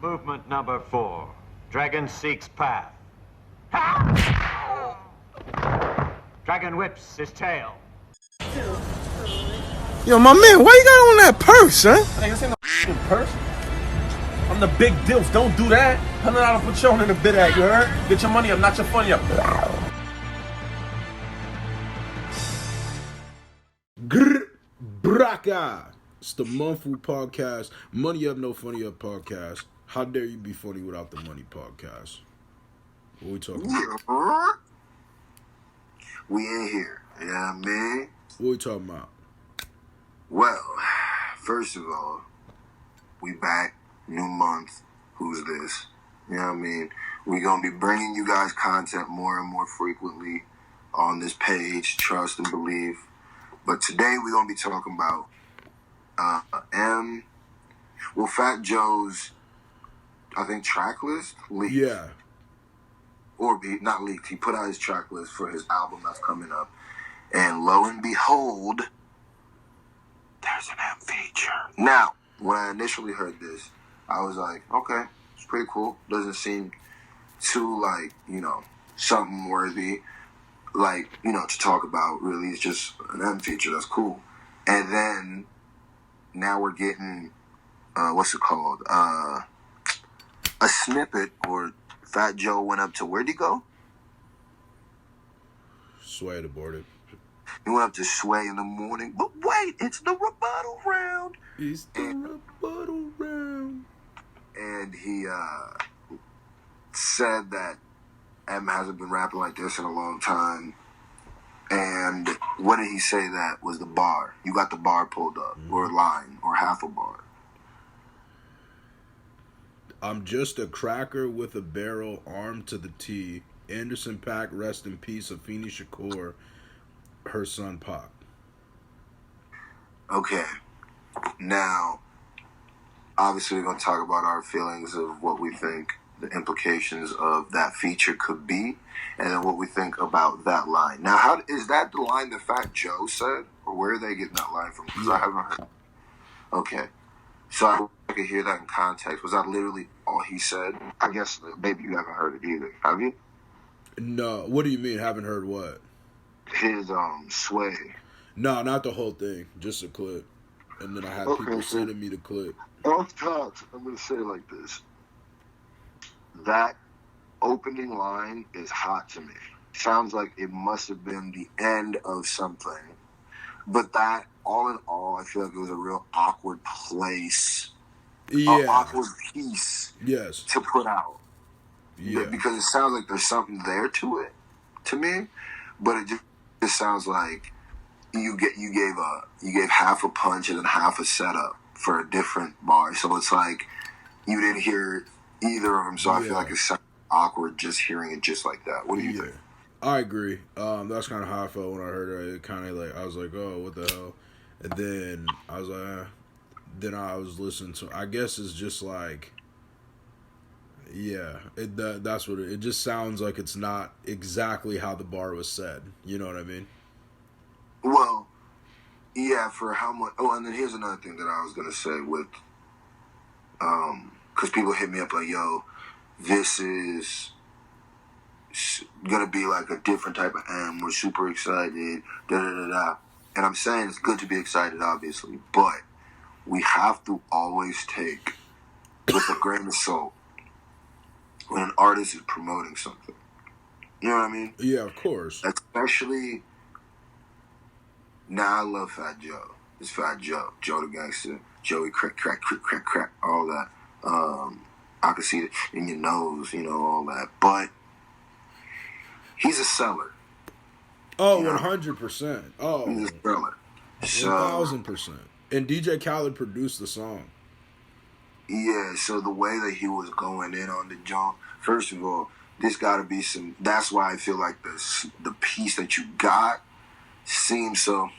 Movement number 4. Dragon seeks path. Dragon whips his tail. Yo, my man, why you got on that purse, huh? Hey, this ain't no purse. I'm the big deals. Don't do that. $100 Patron in the bid at, you heard? Get your money up, not your funny up. Braka. It's the Monthly Podcast. Money Up, No Funny Up podcast. How dare you be funny without the money podcast? What we talking about? We in here. You know what I mean? What we talking about? Well, first of all, we back. New month. Who's this? You know what I mean? We're going to be bringing you guys content more and more frequently on this page. Trust and believe. But today we're going to be talking about Fat Joe's, I think, track list leaked. Yeah. Or not leaked. He put out his track list for his album that's coming up. And lo and behold, there's an M feature. Now, when I initially heard this, I was like, okay, it's pretty cool. Doesn't seem too, like, something worthy, to talk about, really. It's just an M feature. That's cool. And then, now we're getting, what's it called? A snippet, or Fat Joe went up to, where'd he go? Sway aborted. He went up to Sway in the morning. But wait, it's the rebuttal round. It's the rebuttal round. And he said that M hasn't been rapping like this in a long time. And what did he say that was the bar? You got the bar pulled up, or line, or half a bar. I'm just a cracker with a barrel armed to the T. Anderson .Paak, rest in peace. Afeni Shakur, her son Pac. Okay. Now, obviously we're going to talk about our feelings of what we think the implications of that feature could be, and then what we think about that line. Now, how is that the line that Fat Joe said, or where are they getting that line from? Because I haven't heard. Okay. So I could hear that in context. Was that literally all he said? I guess maybe you haven't heard it either. Have you? No. What do you mean, haven't heard what? His Sway. No, not the whole thing. Just a clip. And then I had people sending me the clip. Off top, I'm going to say it like this. That opening line is hot to me. Sounds like it must have been the end of something. But that, all in all, I feel like it was a real awkward place. Yeah. An awkward piece. Yes. To put out. Yeah. Because it sounds like there's something there to it, to me. But it just sounds like you gave half a punch and then half a setup for a different bar. So it's like you didn't hear either of them. So I feel like it's awkward just hearing it just like that. What do you think? I agree. That's kind of how I felt when I heard it. It kind of like, I was like, oh, what the hell? And then I was like, then I was listening to, I guess it's just like, yeah, that's what it just sounds like. It's not exactly how the bar was said. You know what I mean? Well, yeah, for how much. Oh, and then here's another thing that I was going to say with, because people hit me up like, yo, this is going to be like a different type of M. We're super excited, da-da-da-da. And I'm saying it's good to be excited, obviously, but we have to always take with a grain of salt when an artist is promoting something. You know what I mean? Yeah, of course. Especially, now I love Fat Joe. It's Fat Joe. Joe the Gangster. Joey crack, all that. I can see it in your nose, all that. But he's a seller. Oh, 100%. Oh, he's a seller. 1,000%. And DJ Khaled produced the song. Yeah, so the way that he was going in on the jump, first of all, there's got to be some. That's why I feel like the piece that you got seemed so.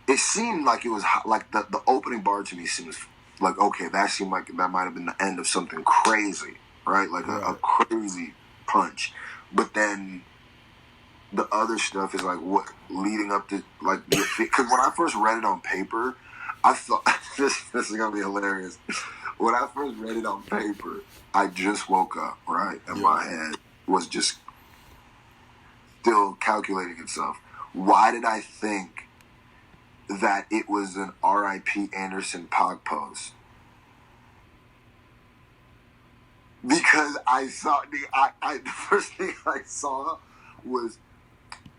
It seemed like it was like the opening bar to me seems like, okay, that seemed like that might have been the end of something crazy, right? Like a crazy punch. But then the other stuff is like what leading up to like because when I first read it on paper, I thought this is gonna be hilarious. when I first read it on paper, I just woke up, right? And my head was just still calculating itself. Why did I think that it was an R.I.P. Anderson Pac post? Because I saw the first thing I saw was,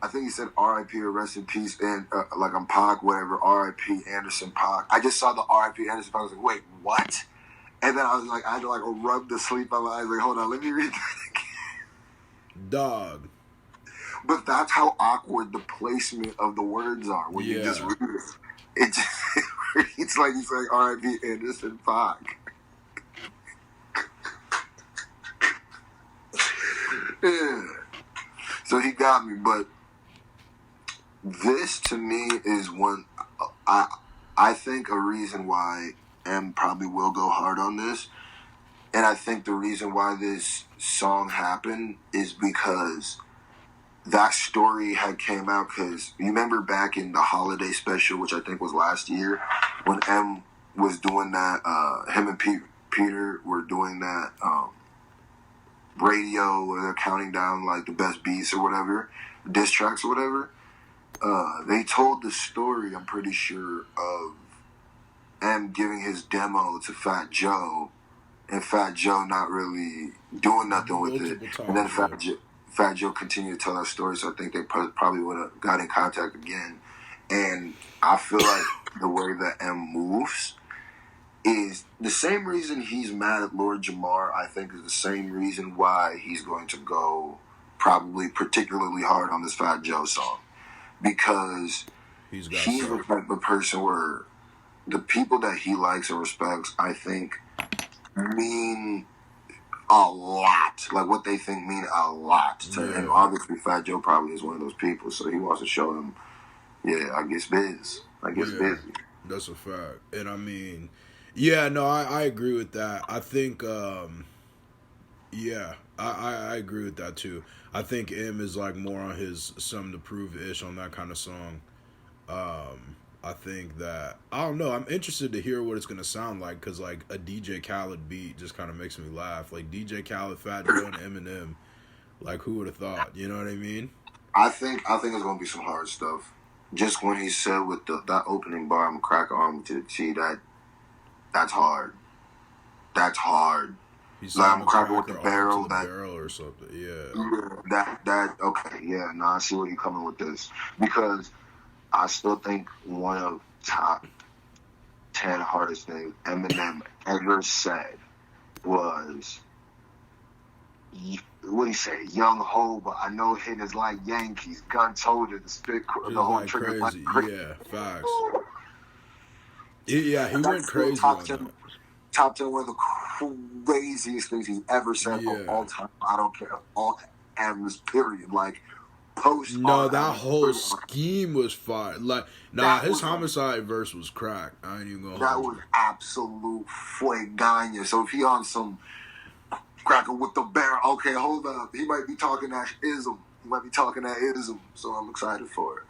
I think he said R.I.P. or rest in peace, and like I'm Pac, whatever, R.I.P. Anderson Pac. I just saw the R.I.P. Anderson Pac. I was like, wait, what? And then I was like, I had to like rub the sleep out of my eyes. Like, hold on, let me read that again. Dog. But that's how awkward the placement of the words are when you just read it. It just it's like you say R.I.P. Anderson Pac. Yeah. So he got me, but this to me is one. I think a reason why M probably will go hard on this, and I think the reason why this song happened is because that story had came out. Because you remember back in the holiday special, which I think was last year, when M was doing that, him and Peter were doing that radio where they're counting down like the best beats or whatever, diss tracks or whatever. They told the story, I'm pretty sure, of M giving his demo to Fat Joe, and Fat Joe not really doing nothing with it. And then Fat Joe continued to tell that story, so I think they probably would have got in contact again. And I feel like the way that M moves is the same reason he's mad at Lord Jamar, I think, is the same reason why he's going to go probably particularly hard on this Fat Joe song. Because he's the type of person where the people that he likes and respects, I think, mean a lot. Like, what they think mean a lot to him. And obviously, Fat Joe probably is one of those people, so he wants to show them, I guess biz. Busy. That's a fact. And I mean, I agree with that. I think, I agree with that too. I think M is like more on his something to prove-ish on that kind of song. I think that, I don't know, I'm interested to hear what it's going to sound like, because like a DJ Khaled beat just kind of makes me laugh. Like DJ Khaled, Fat Joe, and Eminem. Like, who would have thought? You know what I mean? I think it's going to be some hard stuff. Just when he said with that opening bar, I'm going to crack arm to the T, that's hard. That's hard. He's like, I'm cracking with the barrel. Barrel or something, I see where you're coming with this. Because I still think one of top 10 hardest things Eminem ever said was, what did he say? Young Ho, but I know hitters like Yankees. Gun told it to spit the whole like trigger crazy. like crazy. Yeah, facts. He went crazy on that. Top 10, one of the craziest things he's ever said of all time. I don't care. All M's, period. Like, post. No, that whole scheme was fire. Like, his homicide verse was crack. I ain't even gonna. That was absolute fueganya. So if he on some cracker with the barrel, okay, hold up. He might be talking that ism. So I'm excited for it.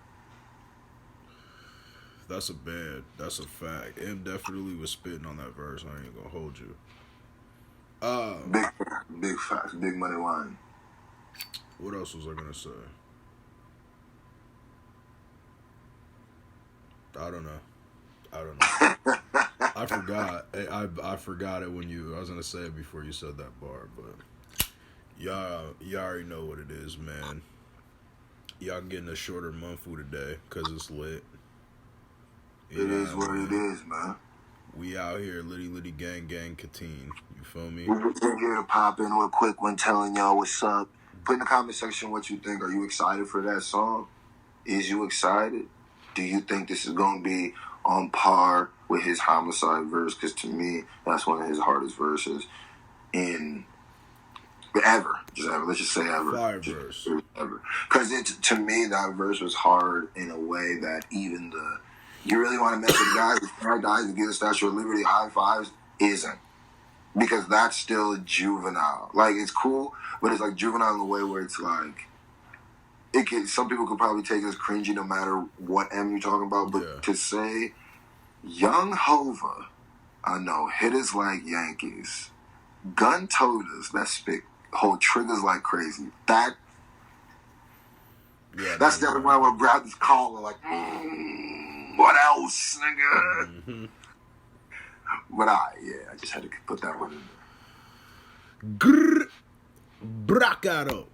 That's a fact. M definitely was spitting on that verse. I ain't gonna hold you. Big facts, big money line. What else was I gonna say? I don't know. I forgot. I forgot it when I was gonna say it before you said that bar, but y'all already know what it is, man. Y'all getting a shorter Munfu today because it's lit. It is what it is, man. We out here, litty gang Katine. You feel me? We're here to pop in real quick when telling y'all what's up. Put in the comment section what you think. Are you excited for that song? Is you excited? Do you think this is going to be on par with his homicide verse? Because to me, that's one of his hardest verses in ever. Just ever. Let's just say ever. Fire verse. Ever. Because to me, that verse was hard in a way that even you really want to mess with guys with paradise and get the Statue of Liberty high fives isn't. Because that's still juvenile. Like, it's cool, but it's like juvenile in a way where it's like, some people could probably take it as cringy no matter what M you're talking about, but to say Young Hova I know. Hitters like Yankees. Gun toters that spit hold triggers like crazy. That's definitely when I would grab this collar like, what else, nigga? Mm-hmm. But I just had to put that one in there. Bracado.